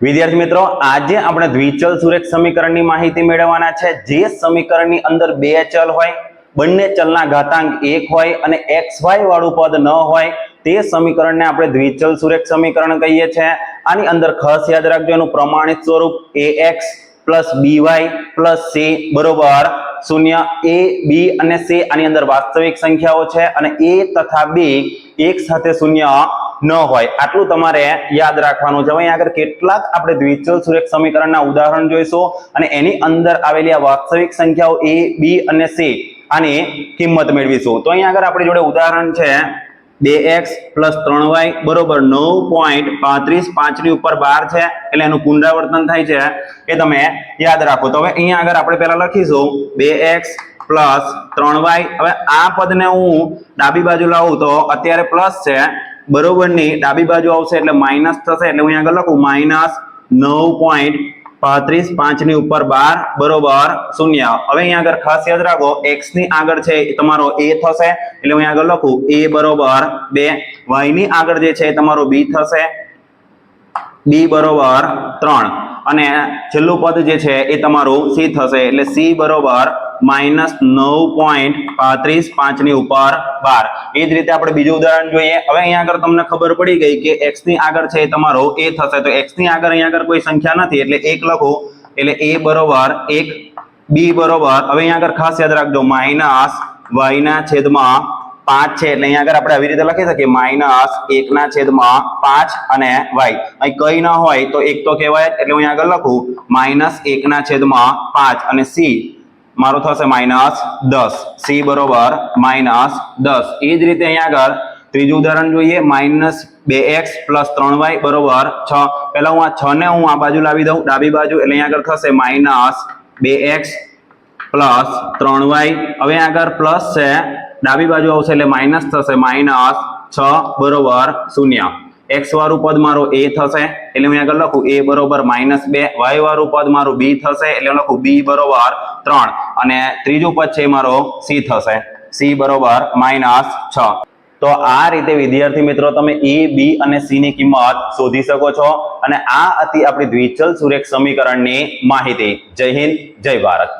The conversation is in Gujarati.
વિદ્યાર્થી મિત્રો, આજે આપણે દ્વિચલ સુરેખ સમીકરણની માહિતી મેળવવાના છે। જે સમીકરણની અંદર બે ચલ હોય, બંને ચલના ઘાતાંક 1 હોય અને xy વાળું પદ ન હોય તે સમીકરણને આપણે દ્વિચલ સુરેખ સમીકરણ કહીએ છીએ। આની અંદર ખાસ યાદ રાખજો, એનું પ્રમાણિત સ્વરૂપ ax by c બરોબર 0। a b અને c આની અંદર વાસ્તવિક સંખ્યાઓ છે અને a તથા b એક સાથે શૂન્ય ન હોય, આટલું તમારે યાદ રાખવાનું છે। અહીં આગળ કેટલાક આપણે દ્વિચલ સુરેખ સમીકરણના ઉદાહરણ જોઈશું અને એની અંદર આવેલી આ વાસ્તવિક સંખ્યાઓ a b અને c આની કિંમત મેળવીશું। તો અહીં આગળ આપણી જોડે ઉદાહરણ છે 2x + 3y બરોબર 9.35, 5 ની ઉપર 12 છે એટલે એનું પુનરાવર્તન થાય છે, એ તમે યાદ રાખો। તો હવે અહીંયા આગળ આપણે પહેલા લખીશું 2x + 3y। હવે આ પદને હું ડાબી બાજુ લાવું તો અત્યારે પ્લસ છે બરોબર ની ડાબી બાજુ આવશે એટલે માઈનસ થશે, એટલે હું અહીંયા આગળ લખું -9.35, 5 ની ઉપર 12 બરોબર 0। હવે અહીંયા આગળ ખાસ યાદ રાખો, x ની આગળ છે એ તમારો a થશે એટલે હું અહીંયા આગળ લખું a બરોબર 2, y ની આગળ જે છે એ તમારો b થશે, b બરોબર 3 અને છેલ્લું પદ જે છે એ તમારું c થશે એટલે c બરોબર -9.35, 5 ની ઉપર 12। એ જ રીતે આપણે બીજું ઉદાહરણ જોઈએ। હવે અહીંયા આગળ તમને ખબર પડી ગઈ કે x ની આગળ છે એ તમારો a થશે, તો x ની આગળ અહીંયા આગળ કોઈ સંખ્યા નથી એટલે 1 લખો એટલે a બરોબર 1, b બરોબર હવે અહીંયા આગળ ખાસ યાદ રાખજો માઈનસ y ના છેદમાં 5 છે એટલે અહીંયા આગળ આપણે આવી રીતે લખી શકીએ -1 ના છેદમાં 5 અને y અહીં કઈ ના હોય તો 1 તો કહેવાય એટલે હું અહીંયા આગળ લખું -1 ના છેદમાં 5 અને c મારો થશે -10, c બરોબર -10। એ જ રીતે અહીંયા આગળ ત્રીજું ઉદાહરણ જોઈએ -2x + 3y બરોબર 6। પહેલા હું આ 6 ને હું આ બાજુ લાવી દઉં ડાબી બાજુ એટલે અહીંયા આગળ થશે -2x + 3y। હવે આગળ પ્લસ છે ડાબી બાજુ આવશે એટલે માઈનસ થશે -6 બરોબર 0। x વાળું પદ મારો a થશે એટલે હું આગળ લખું a બરોબર -2, y વાળું પદ મારું b થશે એટલે હું લખું b બરોબર 3 અને ત્રીજું પદ છે મારો c થશે, c બરોબર -6। તો આ રીતે વિદ્યાર્થી મિત્રો તમે a b અને c ની કિંમત શોધી શકો છો અને આ હતી આપણી દ્વિચલ સુરેખ સમીકરણની માહિતી। જય હિન્દ, જય ભારત।